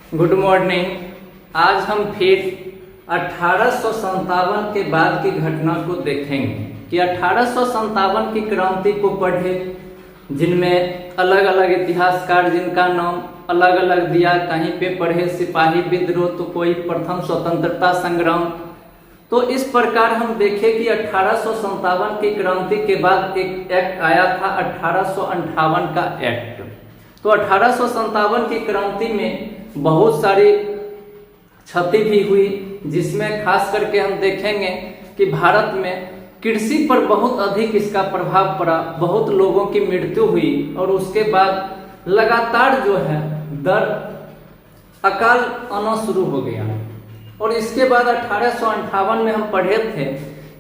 Good morning. आज हम फिर 1857 के बाद की घटना को देखेंगे कि 1857 की क्रांति को पढ़े, जिनमें अलग अलग इतिहासकार जिनका नाम अलग अलग दिया। कहीं पे पढ़े सिपाही विद्रोह, तो कोई प्रथम स्वतंत्रता संग्राम। तो इस प्रकार हम देखें कि 1857 की क्रांति के बाद एक एक्ट आया था 1858 का एक्ट। तो 1857 की क्रांति में बहुत सारी क्षति भी हुई, जिसमें खास करके हम देखेंगे कि भारत में कृषि पर बहुत अधिक इसका प्रभाव पड़ा, बहुत लोगों की मृत्यु हुई और उसके बाद लगातार जो है अकाल आना शुरू हो गया। और इसके बाद 1858 में हम पढ़े थे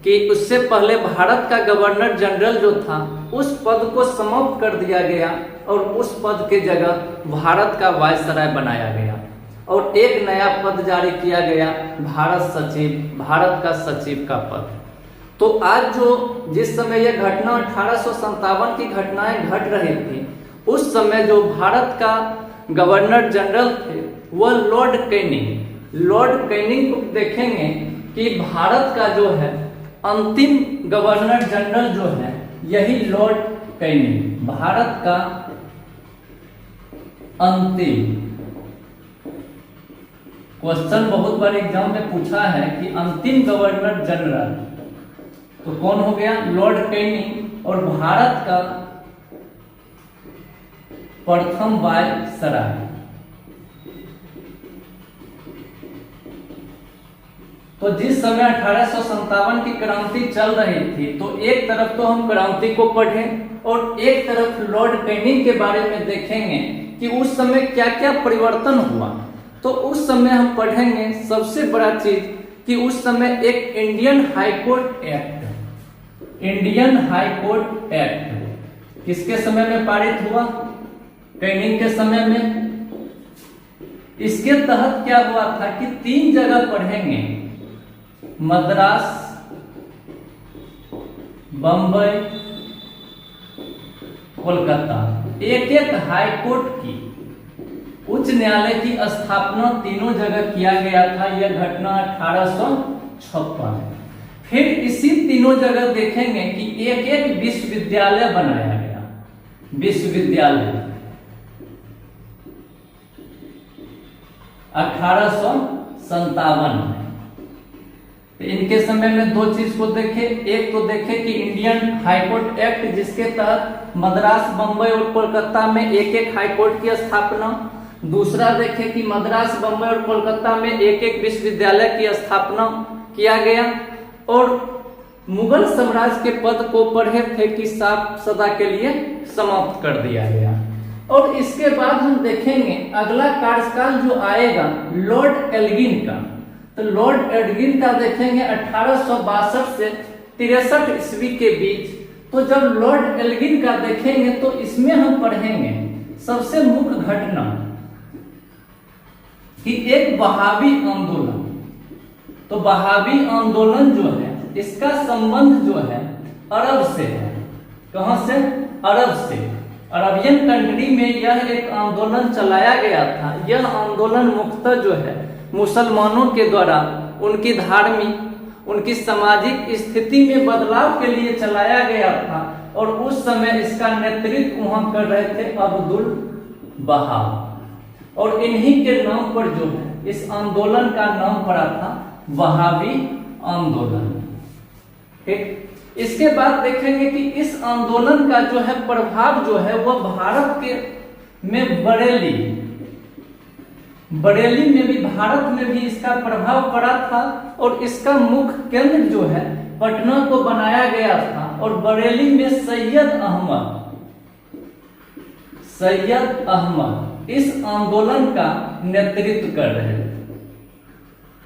कि उससे पहले भारत का गवर्नर जनरल जो था उस पद को समाप्त कर दिया गया और उस पद के जगह भारत का वायसराय बनाया गया और एक नया पद जारी किया गया, भारत सचिव, भारत का सचिव का पद। तो आज जिस समय यह घटना 1857 की घटनाएं घट रही थी, उस समय जो भारत का गवर्नर जनरल थे वह लॉर्ड कैनिंग को देखेंगे कि भारत का जो है अंतिम गवर्नर जनरल जो है यही लॉर्ड कैनिंग, भारत का अंतिम। क्वेश्चन बहुत बार एग्जाम में पूछा है कि अंतिम गवर्नर जनरल तो कौन हो गया? Lord Canning. और भारत का प्रथम वायसराय। तो जिस समय 1857 की क्रांति चल रही थी, तो एक तरफ तो हम क्रांति को पढ़ें और एक तरफ लॉर्ड कैनिंग के बारे में देखेंगे कि उस समय क्या क्या परिवर्तन हुआ। तो उस समय हम पढ़ेंगे सबसे बड़ा चीज कि उस समय एक इंडियन हाई कोर्ट एक्ट किसके समय में पारित हुआ? कैनिंग के समय में। इसके तहत क्या हुआ था कि 3 जगह पढ़ेंगे, मद्रास, बंबई, कोलकाता, एक हाई कोर्ट की, उच्च न्यायालय की स्थापना तीनों जगह किया गया था। यह घटना 1856। फिर इसी तीनों जगह देखेंगे कि एक विश्वविद्यालय बनाया गया, विश्वविद्यालय 1857 में। तो इनके समय में 2 चीज को देखे, एक तो देखे कि इंडियन हाईकोर्ट एक्ट जिसके तहत मद्रास, बंबई और कोलकाता में एक हाईकोर्ट की स्थापना। दूसरा देखे कि मद्रास, बंबई और कोलकाता में एक विश्वविद्यालय की स्थापना किया गया। और मुगल साम्राज्य के पद को पढ़े थे कि साफ सदा के लिए समाप्त कर दिया गया। और इसके बाद हम देखेंगे अगला कार्यकाल जो आएगा लॉर्ड एल्गिन का। तो लॉर्ड एल्गिन का देखेंगे 1862 से 63 ईस्वी के बीच। तो जब लॉर्ड एल्गिन का देखेंगे तो इसमें हम पढ़ेंगे सबसे मुख्य घटना कि एक बहावी आंदोलन। तो बहावी आंदोलन जो है इसका संबंध जो है अरब से है। कहां से? अरब से। अरबियन कंट्री में यह एक आंदोलन चलाया गया था। यह आंदोलन मुख्यतः जो है मुसलमानों के द्वारा उनकी धार्मिक, उनकी सामाजिक स्थिति में बदलाव के लिए चलाया गया था। और उस समय इसका नेतृत्व वहां कर रहे थे अब्दुल बहा। और इन्हीं के नाम पर जो है इस आंदोलन का नाम पड़ा था वहाबी आंदोलन। ठीक। इसके बाद देखेंगे कि इस आंदोलन का जो है प्रभाव जो है वह भारत के में बरेली में भी, भारत में भी इसका प्रभाव पड़ा था। और इसका मुख्य केंद्र जो है पटना को बनाया गया था। और बरेली में सैयद अहमद इस आंदोलन का नेतृत्व कर रहे थे।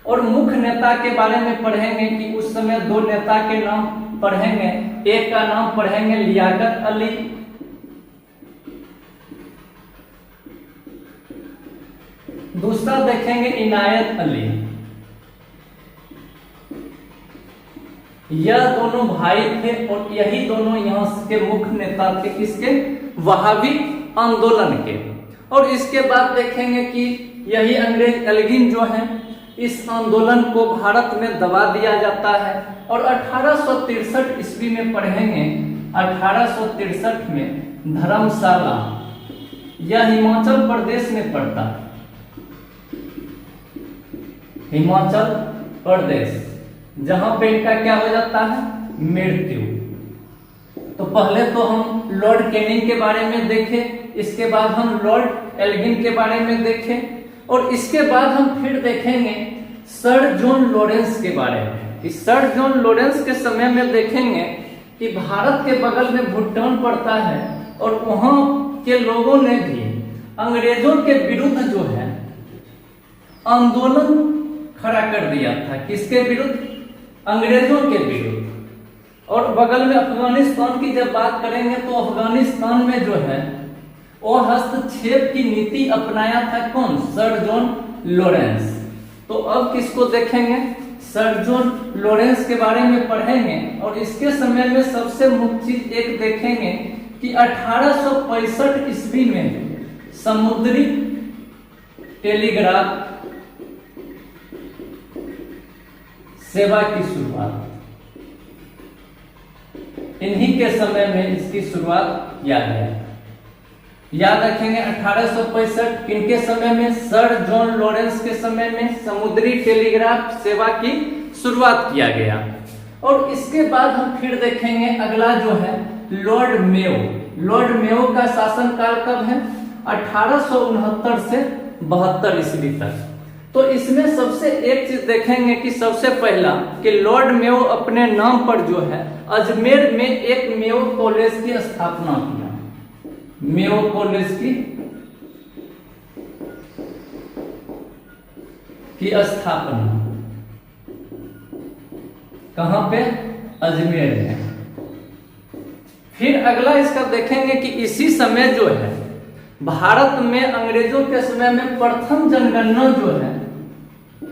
और मुख्य नेता के बारे में पढ़ेंगे कि उस समय 2 नेता के नाम पढ़ेंगे। एक का नाम पढ़ेंगे लियाकत अली, दूसरा देखेंगे इनायत अली। यह दोनों भाई थे और यही दोनों यहाँ के मुख्य नेता थे किसके? वहाबी आंदोलन के। और इसके बाद देखेंगे कि यही अंग्रेज एल्गिन जो है इस आंदोलन को भारत में दबा दिया जाता है और 1863 ईस्वी में पढ़ेंगे। 1863 में धर्मशाला, यह हिमाचल प्रदेश में पड़ता है, हिमाचल प्रदेश, जहां पे इनका क्या हो जाता है, मृत्यु। तो पहले तो हम लॉर्ड कैनिंग के बारे में देखें, इसके बाद हम लॉर्ड एल्गिन के बारे में देखें और इसके बाद हम फिर देखेंगे सर जॉन लॉरेंस के बारे में। इस सर जॉन लॉरेंस के समय में देखेंगे कि भारत के बगल में भूटान पड़ता है और वहां के लोगों ने भी अंग्रेजों के विरुद्ध जो है आंदोलन खड़ा कर दिया था। किसके विरुद्ध? अंग्रेजों के विरुद्ध। और बगल में अफगानिस्तान की जब बात करेंगे तो अफगानिस्तान में जो है वो हस्तक्षेप की नीति अपनाया था कौन? Sir John Lawrence. तो अब किसको देखेंगे? सर जॉन लॉरेंस के बारे में पढ़ेंगे और इसके समय में सबसे मुख्य चीज एक देखेंगे कि 1865 ईस्वी में समुद्री टेलीग्राफ सेवा की शुरुआत, इन्हीं के समय में इसकी शुरुआत किया गया। याद रखेंगे 1865 किनके समय में? सर जॉन लॉरेंस के समय में समुद्री टेलीग्राफ सेवा की शुरुआत किया गया। और इसके बाद हम फिर देखेंगे अगला जो है लॉर्ड मेयो। लॉर्ड मेयो का शासनकाल कब है? 1869 से 72 ईस्वी तक। तो इसमें सबसे एक चीज देखेंगे कि सबसे पहला कि लॉर्ड मेयो अपने नाम पर जो है अजमेर में एक मेयो कॉलेज की स्थापना किया। मेयो कॉलेज की स्थापना कहां पे? अजमेर में। फिर अगला इसका देखेंगे कि इसी समय जो है भारत में अंग्रेजों के समय में प्रथम जनगणना जो है,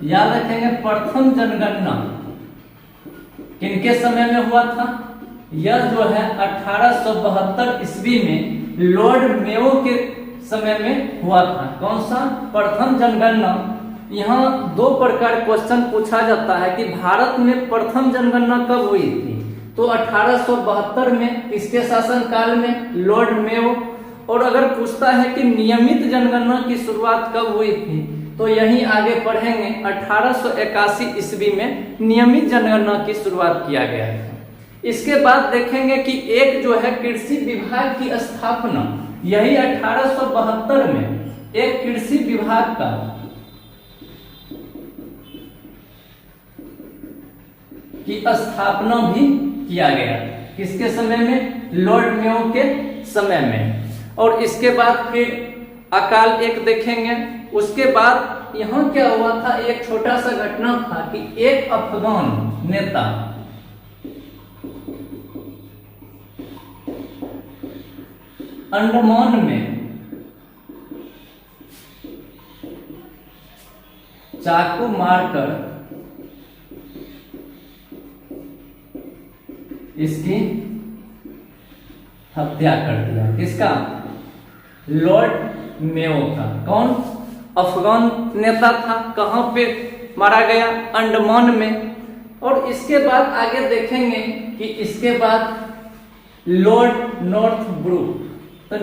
याद रखेंगे प्रथम जनगणना किनके समय में हुआ था? यह जो है 1872 ईस्वी में लॉर्ड मेयो के समय में हुआ था। कौन सा? प्रथम जनगणना। यहाँ दो प्रकार क्वेश्चन पूछा जाता है कि भारत में प्रथम जनगणना कब हुई थी? तो 1872 में। किसके शासनकाल में? Lord Mayo. और अगर पूछता है कि नियमित जनगणना की शुरुआत कब हुई थी तो यही आगे पढ़ेंगे 1881 ईस्वी में नियमित जनगणना की शुरुआत किया गया था। इसके बाद देखेंगे कि एक जो है कृषि विभाग की स्थापना, यही 1872 में एक कृषि विभाग का की स्थापना भी किया गया। किसके समय में? लॉर्ड मेयो के समय में। और इसके बाद फिर अकाल एक देखेंगे। उसके बाद यहाँ क्या हुआ था, एक छोटा सा घटना था कि एक अफगान नेता अंडमान में चाकू मारकर इसकी हत्या कर दिया। किसका? लॉर्ड मेयो का। कौन? अफगान नेता था। कहां पे मारा गया? अंडमान में। और इसके बाद आगे देखेंगे कि इसके बाद लॉर्ड नॉर्थब्रुक। तो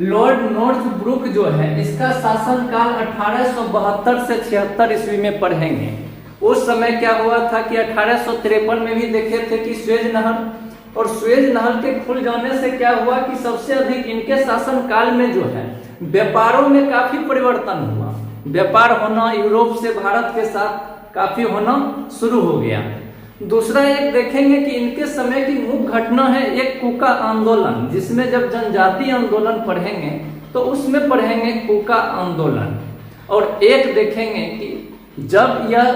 लॉर्ड नॉर्थब्रुक जो है इसका शासनकाल 1872 से 76 ईस्वी में पढ़ेंगे। उस समय क्या हुआ था कि 1853 में भी देखे थे कि स्वेज नहर, और स्वेज नहर के खुल जाने से क्या हुआ कि सबसे अधिक इनके शासन काल में जो है व्यापारों में काफी परिवर्तन हुआ। व्यापार होना यूरोप से भारत के साथ काफी होना शुरू हो गया। दूसरा एक देखेंगे कि इनके समय की मुख्य घटना है एक कुका आंदोलन, जिसमें जब जनजातीय आंदोलन पढ़ेंगे तो उसमें पढ़ेंगे कुका आंदोलन। और एक देखेंगे कि जब यह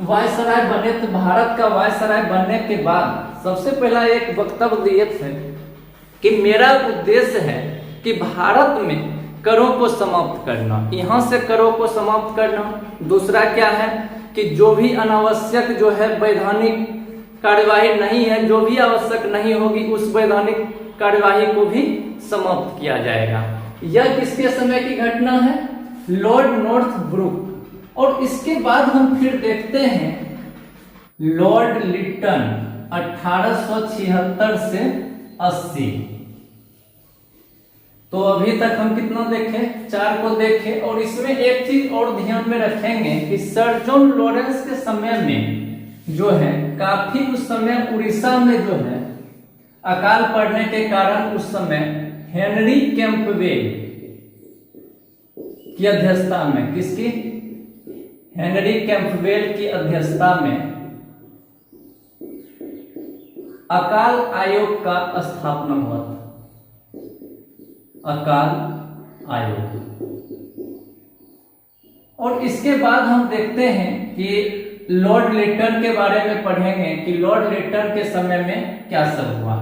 वायसराय बने तो भारत का वायसराय बनने के बाद सबसे पहला एक वक्तव्य दिए थे कि मेरा उद्देश्य है कि भारत में करों को समाप्त करना, यहाँ से करों को समाप्त करना। दूसरा क्या है कि जो भी अनावश्यक जो है वैधानिक कार्यवाही नहीं है, जो भी आवश्यक नहीं होगी उस वैधानिक कार्यवाही को भी समाप्त किया जाएगा। यह किसके समय की घटना है? Lord Northbrook. और इसके बाद हम फिर देखते हैं लॉर्ड लिटन 1876 से 80। तो अभी तक हम कितना देखे, 4 को देखे। और इसमें एक चीज और ध्यान में रखेंगे कि सर जॉन लॉरेंस के समय में जो है काफी उस समय उड़ीसा में जो है अकाल पड़ने के कारण उस समय हेनरी कैंपबेल की अध्यक्षता में, किसकी, हेनरी कैंपबेल की अध्यक्षता में अकाल आयोग का स्थापना हुआ था। अकाल आयोग। और इसके बाद हम देखते हैं कि लॉर्ड लिटन के बारे में पढ़ेंगे कि लॉर्ड लिटन के समय में क्या सब हुआ।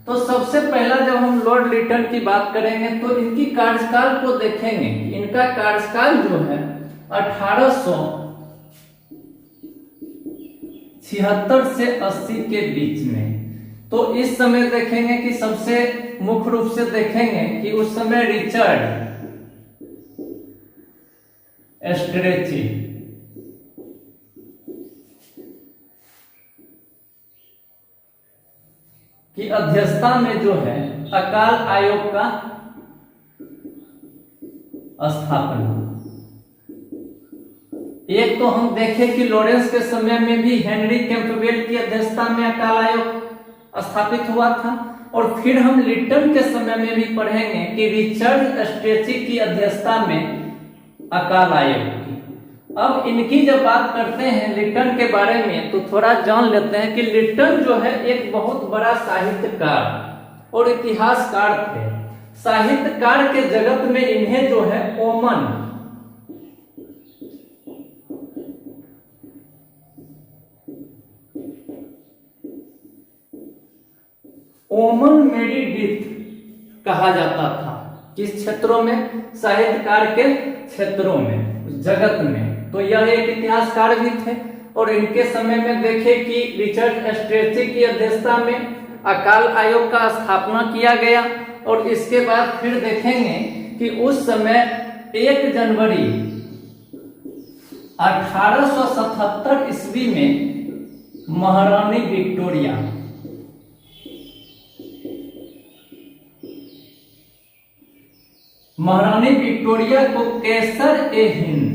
तो सबसे पहला जब हम लॉर्ड लिटन की बात करेंगे तो इनकी कार्यकाल को देखेंगे। इनका कार्यकाल जो है 1876 से 80 के बीच में। तो इस समय देखेंगे कि सबसे मुख्य रूप से देखेंगे कि उस समय रिचर्ड एस्ट्रेची की अध्यक्षता में जो है अकाल आयोग का स्थापना। एक तो हम देखें कि लॉरेंस के समय में भी हेनरी कैंपबेल की अध्यक्षता में अकाल आयोग स्थापित हुआ था। और फिर हम लिटन के समय में भी पढ़ेंगे कि रिचर्ड एस्ट्रेची की अध्यक्षता में अकाल आयोग की। अब इनकी जब बात करते हैं लिटन के बारे में तो थोड़ा जान लेते हैं कि लिटन जो है एक बहुत बड़ा साहित्यकार और इतिहासकार थे। साहित्यकार के जगत में इन्हें जो है ओमन मेरिडिथ कहा जाता था। किस क्षेत्रों में, साहित्यकार के क्षेत्रों में, जगत में। तो यह एक इतिहासकार भी थे। और इनके समय में देखे कि रिचर्ड एस्ट्रेची की अध्यक्षता में अकाल आयोग का स्थापना किया गया। और इसके बाद फिर देखेंगे कि उस समय 1 जनवरी 1877 ईस्वी में महारानी विक्टोरिया को केसर-ए-हिंद,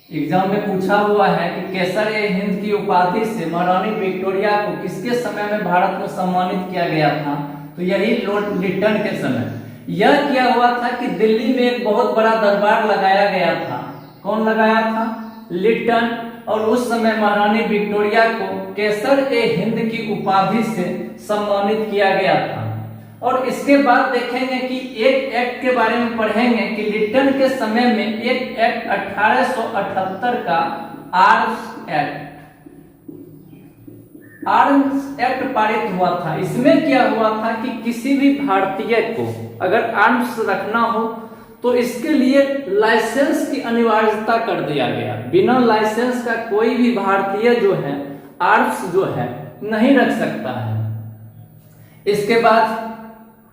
एग्जाम में पूछा हुआ है कि केसर-ए-हिंद की उपाधि से महारानी विक्टोरिया को किसके समय में भारत में सम्मानित किया गया था। तो यही लॉर्ड लिटन के समय। यह किया हुआ था कि दिल्ली में एक बहुत बड़ा दरबार लगाया गया था। कौन लगाया था? लिटन। और उस समय महारानी विक्टोरिया को केसर-ए-हिंद की उपाधि से सम्मानित किया गया था। और इसके बाद देखेंगे कि एक एक्ट के बारे में पढ़ेंगे कि लिटन के समय में एक एक्ट 1878 का आर्म्स एक्ट पारित हुआ था। इसमें क्या हुआ था कि किसी भी भारतीय को अगर आर्म्स रखना हो तो इसके लिए लाइसेंस की अनिवार्यता कर दिया गया। बिना लाइसेंस का कोई भी भारतीय जो है आर्म्स जो है नहीं रख सकता है। इसके बाद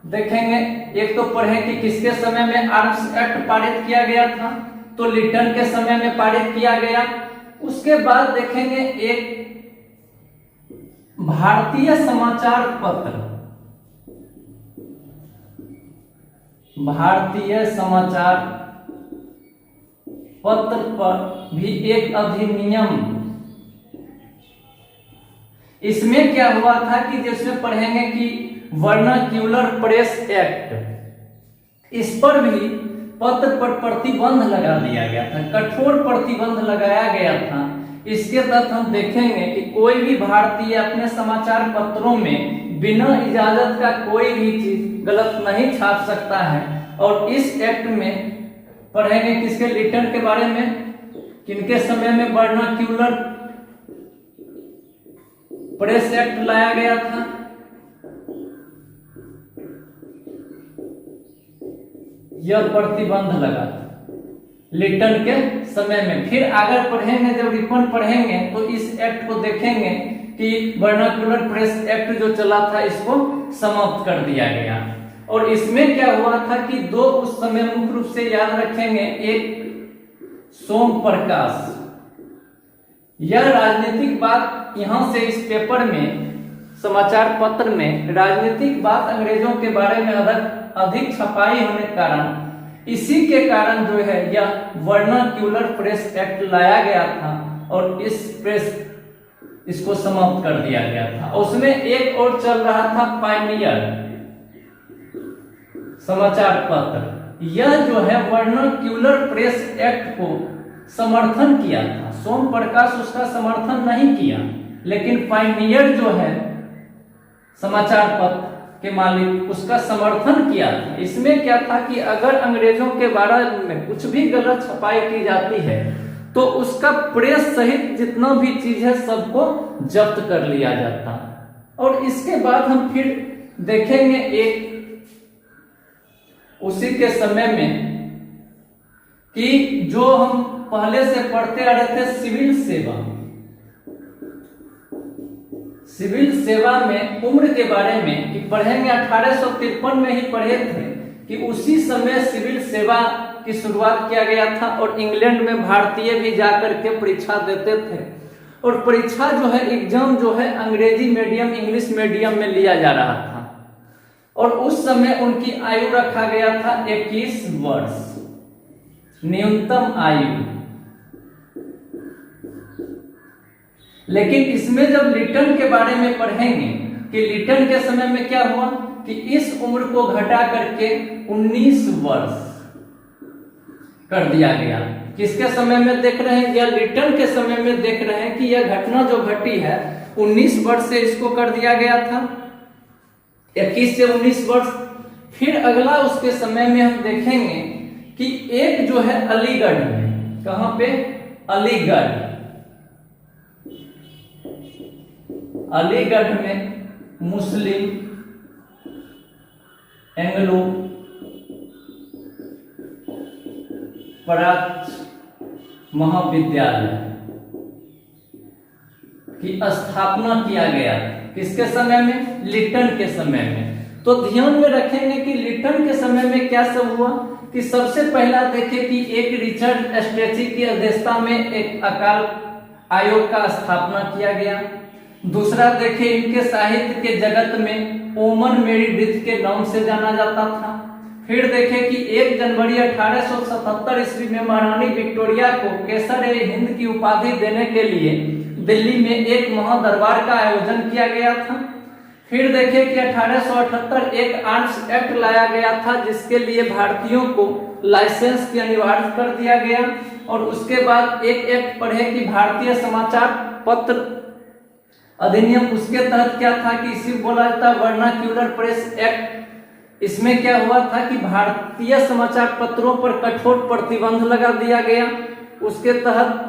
देखेंगे, एक तो पढ़ें कि किसके समय में आर्म्स एक्ट पारित किया गया था। तो लिटन के समय में पारित किया गया। उसके बाद देखेंगे एक भारतीय समाचार पत्र पर भी एक अधिनियम। इसमें क्या हुआ था कि जिसमें पढ़ेंगे कि वर्नाक्यूलर प्रेस एक्ट, इस पर भी पत्र पर प्रतिबंध लगा दिया गया था, कठोर प्रतिबंध लगाया गया था। इसके तहत हम देखेंगे कि कोई भी भारतीय अपने समाचार पत्रों में बिना इजाजत का कोई भी चीज गलत नहीं छाप सकता है। और इस एक्ट में पढ़ेंगे किसके, लिटन के बारे में, किनके समय में वर्नाक्यूलर प्रेस एक्ट लाया गया था। यह प्रतिबंध लगा लिटन के समय में। फिर आगे पढ़ेंगे, जब रिपन पढ़ेंगे तो इस एक्ट को देखेंगे कि वर्नाक्यूलर प्रेस एक्ट जो चला था इसको समाप्त कर दिया गया। और इसमें क्या हुआ था कि दो उस समय मुख्य रूप से याद रखेंगे, एक सोम प्रकाश। यह राजनीतिक बात यहां से इस पेपर में, समाचार पत्र में राजनीतिक बात अंग्रेजों के बारे में अधिक छपाई होने के कारण, इसी के कारण जो है यह वर्नाक्यूलर प्रेस एक्ट लाया गया था और इसको समाप्त कर दिया गया था। उसमें एक और चल रहा था पायनियर समाचार पत्र। यह जो है वर्नाक्यूलर प्रेस एक्ट को समर्थन किया था। सोम प्रकाश उसका समर्थन नहीं किया, लेकिन पायनियर जो है समाचार पत्र के मालिक उसका समर्थन किया था। इसमें क्या था कि अगर अंग्रेजों के बारे में कुछ भी गलत छपाई की जाती है तो उसका प्रेस सहित जितना भी चीज है सबको जब्त कर लिया जाता। और इसके बाद हम फिर देखेंगे एक उसी के समय में कि जो हम पहले से पढ़ते आ रहे थे, सिविल सेवा। सिविल सेवा में उम्र के बारे में कि पढ़ेंगे, 1853 में ही पढ़े थे कि उसी समय सिविल सेवा की शुरुआत किया गया था और इंग्लैंड में भारतीय भी जाकर के परीक्षा देते थे। और परीक्षा जो है, एग्जाम जो है अंग्रेजी मीडियम इंग्लिश मीडियम में लिया जा रहा था और उस समय उनकी आयु रखा गया था 21 वर्ष न्यूनतम आयु। लेकिन इसमें जब लिटन के बारे में पढ़ेंगे कि लिटन के समय में क्या हुआ कि इस उम्र को घटा करके 19 वर्ष कर दिया गया। किसके समय में देख रहे हैं, या लिटन के समय में देख रहे हैं कि यह घटना जो घटी है 19 वर्ष से इसको कर दिया गया था, 21 से 19 वर्ष। फिर अगला उसके समय में हम देखेंगे कि एक जो है अलीगढ़ में, कहां पे, अलीगढ़ में मुस्लिम एंग्लो प्राच्य महाविद्यालय की स्थापना किया गया। किसके समय में, लिटन के समय में। तो ध्यान में रखेंगे कि लिटन के समय में क्या सब हुआ कि सबसे पहला देखें कि एक रिचर्ड स्ट्रेची की अध्यक्षता में एक अकाल आयोग का स्थापना किया गया। दूसरा देखें, इनके साहित्य के जगत में ओमन मेरीडिथ के नाम से जाना जाता था। फिर देखें कि 1 जनवरी 1877 ईस्वी में महारानी विक्टोरिया को केसर-ए-हिंद की उपाधि देने के लिए दिल्ली में एक महादरबार का आयोजन किया गया था। फिर देखें कि 1878 एक आर्म्स एक्ट लाया गया था जिसके लिए भारतीयों को लाइसेंस की अनिवार्य कर दिया गया। और उसके बाद एक एक्ट पढ़े कि भारतीय समाचार पत्र अधिनियम, उसके तहत क्या था कि इसी बोला जाता वर्नाक्यूलर प्रेस एक्ट। इसमें क्या हुआ था कि भारतीय समाचार पत्रों पर कठोर प्रतिबंध लगा दिया गया। उसके तहत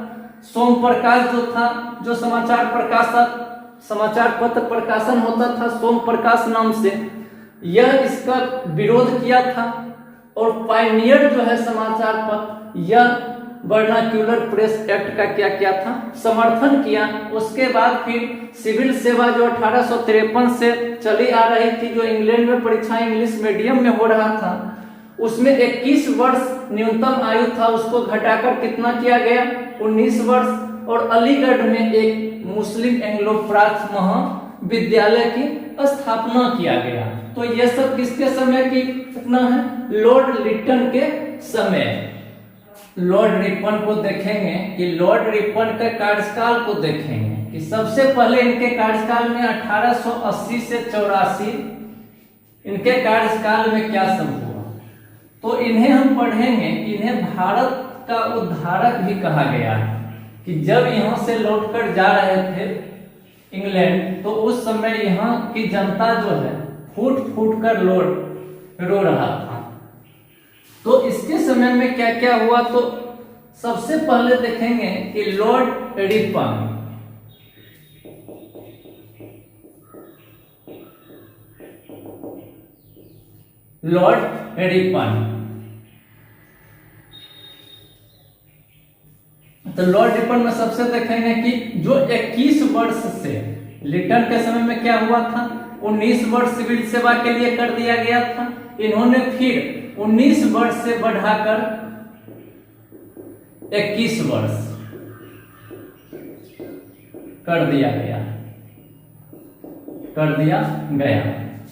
सोम प्रकाश जो था, जो समाचार पत्र प्रकाशन होता था सोम प्रकाश नाम से, यह इसका विरोध किया था। और पायनियर जो है समाचार पत्र, यह वर्नाक्यूलर प्रेस एक्ट का क्या किया था, समर्थन किया। उसके बाद फिर सिविल सेवा जो 1853 से चली आ रही थी, जो इंग्लैंड में परीक्षा इंग्लिश मीडियम में हो रहा था, उसमें 21 वर्ष न्यूनतम आयु था, उसको घटाकर कितना किया गया, 19 वर्ष। और अलीगढ़ में एक मुस्लिम एंग्लो प्राच्य महाविद्यालय की स्थापना किया गया। तो यह सब किसके समय की घटना है, लॉर्ड लिटन के समय। लॉर्ड रिपन को देखेंगे कि लॉर्ड रिपन के कार्यकाल को देखेंगे कि सबसे पहले इनके कार्यकाल में 1880 से 84 इनके कार्यकाल में क्या सब हुआ। तो इन्हें हम पढ़ेंगे कि इन्हें भारत का उद्धारक भी कहा गया है कि जब यहाँ से लौटकर जा रहे थे इंग्लैंड, तो उस समय यहाँ की जनता जो है फूट फूट कर रो रहा था। तो इसके समय में क्या क्या हुआ, तो सबसे पहले देखेंगे कि लॉर्ड रिपन, तो लॉर्ड रिपन में सबसे देखेंगे कि जो 21 वर्ष से, लिटन के समय में क्या हुआ था, 19 वर्ष सिविल सेवा के लिए कर दिया गया था। इन्होंने फिर 19 वर्ष से बढ़ाकर 21 वर्ष कर दिया गया।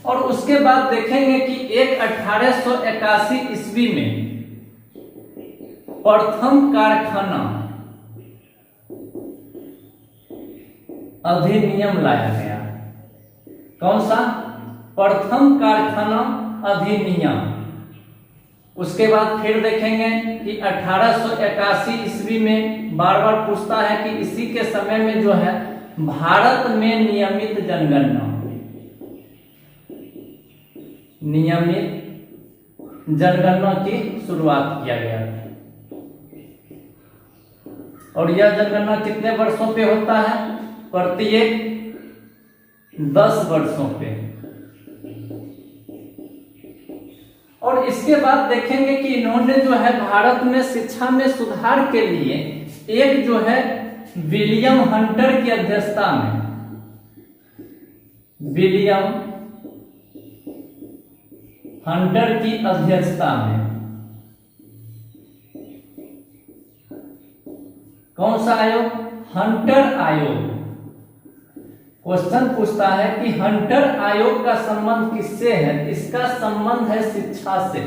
और उसके बाद देखेंगे कि एक 1881 ईस्वी में प्रथम कारखाना अधिनियम लाया गया। कौन सा? प्रथम कारखाना अधिनियम। उसके बाद फिर देखेंगे कि 1881 ईस्वी में बार बार पूछता है कि इसी के समय में जो है भारत में नियमित जनगणना की शुरुआत किया गया था। और यह जनगणना कितने वर्षों पे होता है? प्रत्येक 10 वर्षों पे। और इसके बाद देखेंगे कि इन्होंने जो है भारत में शिक्षा में सुधार के लिए एक जो है विलियम हंटर की अध्यक्षता में, विलियम हंटर की अध्यक्षता में, कौन सा आयोग? हंटर आयोग। क्वेश्चन पूछता है कि हंटर आयोग का संबंध किससे है? इसका संबंध है शिक्षा से।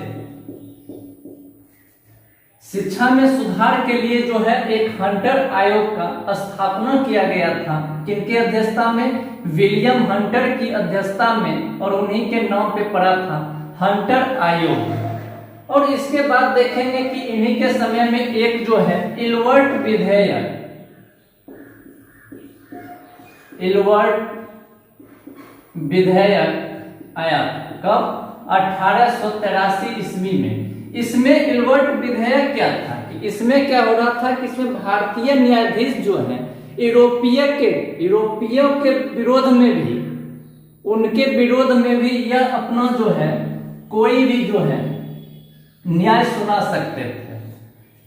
शिक्षा में सुधार के लिए जो है एक हंटर आयोग का स्थापना किया गया था। किनके अध्यक्षता में? विलियम हंटर की अध्यक्षता में, और उन्हीं के नाम पे पड़ा था हंटर आयोग। और इसके बाद देखेंगे कि इन्हीं के समय में एक जो है इल्बर्ट विधेयक आया। कब? 1883 ईस्वी में। इसमें इल्बर्ट विधेयक क्या था कि इसमें क्या हो रहा था कि इसमें भारतीय न्यायाधीश जो है यूरोपीयों के विरोध में भी, उनके विरोध में भी यह अपना जो है कोई भी जो है न्याय सुना सकते थे।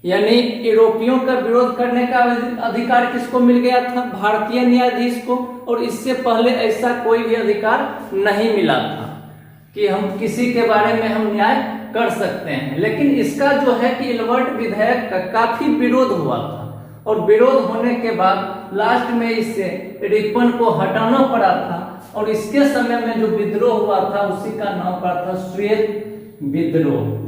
यानी यूरोपियों का विरोध करने का अधिकार किसको मिल गया था? भारतीय न्यायाधीश को। और इससे पहले ऐसा कोई भी अधिकार नहीं मिला था कि हम किसी के बारे में हम न्याय कर सकते हैं। लेकिन इसका जो है कि इल्बर्ट विधेयक का काफी विरोध हुआ था, और विरोध होने के बाद लास्ट में इससे रिपन को हटाना पड़ा था। और इसके समय में जो विद्रोह हुआ था उसी का नाम पड़ा था श्वेत विद्रोह।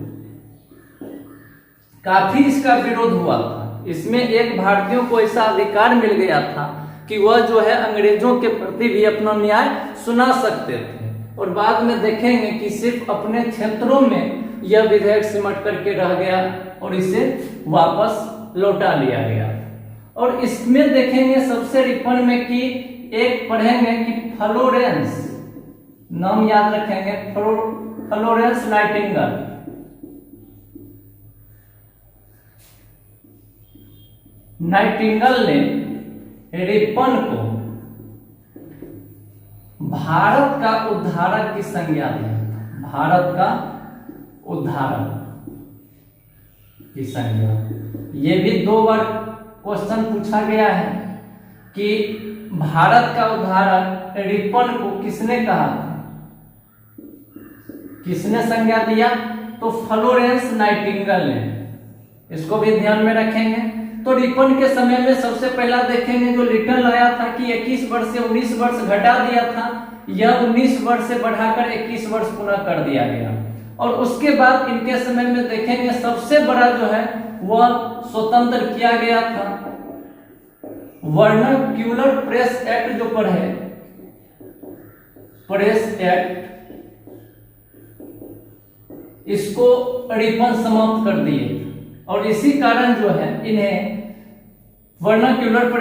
काफी इसका विरोध हुआ था। इसमें एक भारतीयों को ऐसा अधिकार मिल गया था कि वह जो है अंग्रेजों के प्रति भी अपना न्याय सुना सकते थे। और बाद में देखेंगे कि सिर्फ अपने क्षेत्रों में यह विधेयक सिमट करके रह गया और इसे वापस लौटा लिया गया। और इसमें देखेंगे सबसे रिपन में कि एक पढ़ेंगे कि फ्लोरेंस, नाम याद रखेंगे, फ्लोरेंस नाइटिंगेल। नाइटिंगेल ने रिपन को भारत का उद्धारक की संज्ञा दी। भारत का उद्धारक की संज्ञा। ये भी 2 बार क्वेश्चन पूछा गया है कि भारत का उद्धारक रिपन को किसने कहा था, किसने संज्ञा दिया? तो फ्लोरेंस नाइटिंगेल ने। इसको भी ध्यान में रखेंगे। तो रिपन के समय में सबसे पहला देखेंगे जो रिटर्न लाया था कि 21 वर्ष से 19 वर्ष घटा दिया था, यह 19 वर्ष से बढ़ाकर 21 वर्ष पुनः कर दिया गया। और उसके बाद इनके समय में देखेंगे सबसे बड़ा जो है वह स्वतंत्र किया गया था वर्नाक्यूलर प्रेस एक्ट। जो पढ़े प्रेस एक्ट, इसको रिपन समाप्त कर दिए। और इसी कारण जो है इन्हें वर्नाक्यूलर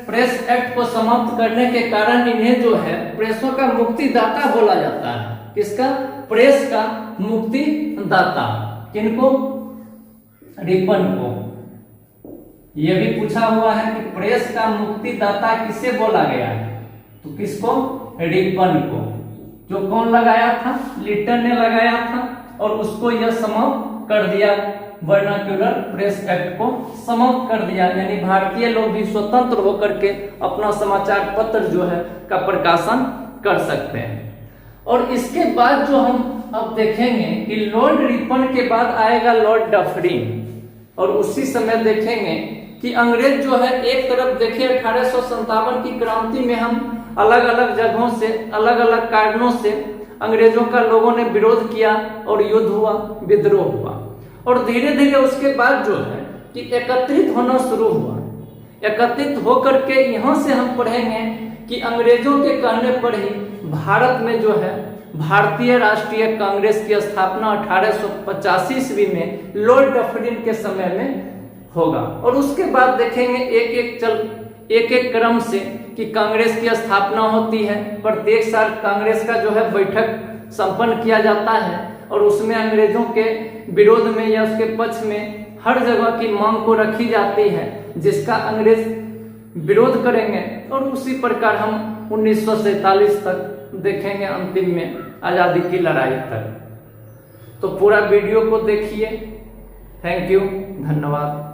प्रेस एक्ट को समाप्त करने के कारण इन्हें जो है प्रेसों का मुक्तिदाता बोला जाता है। किसका? प्रेस का मुक्तिदाता। किनको? रिपन को। यह भी पूछा हुआ है कि प्रेस का मुक्तिदाता किसे बोला गया है? तो किसको? रिपन को। जो कौन लगाया था? लिटन ने लगाया था। और उसको यह समाप्त कर दिया, वर्नाक्यूलर प्रेस एक्ट को समाप्त कर दिया। यानी भारतीय लोग भी स्वतंत्र होकर के अपना समाचार पत्र जो है का प्रकाशन कर सकते हैं। और इसके बाद जो हम अब देखेंगे कि लॉर्ड रिपन के बाद आएगा लॉर्ड डफरिन, और उसी समय देखेंगे कि अंग्रेज जो है, एक तरफ देखिए 1857 की क्रांति में हम अलग अलग जगहों से, अलग अलग कारणों से अंग्रेजों का लोगों ने विरोध किया और युद्ध हुआ, विद्रोह हुआ, और धीरे धीरे उसके बाद जो है कि एकत्रित होना शुरू हुआ। एकत्रित होकर के यहाँ से हम पढ़ेंगे कि अंग्रेजों के कहने पर ही भारत में जो है भारतीय राष्ट्रीय कांग्रेस की स्थापना 1885 ईस्वी में लॉर्ड डफरिन के समय में होगा। और उसके बाद देखेंगे एक एक क्रम से कि कांग्रेस की स्थापना होती है। प्रत्येक साल कांग्रेस का जो है बैठक संपन्न किया जाता है, और उसमें अंग्रेजों के विरोध में या उसके पक्ष में हर जगह की मांग को रखी जाती है, जिसका अंग्रेज विरोध करेंगे। और उसी प्रकार हम 1947 तक देखेंगे, अंतिम में आजादी की लड़ाई तक। तो पूरा वीडियो को देखिए। थैंक यू, धन्यवाद।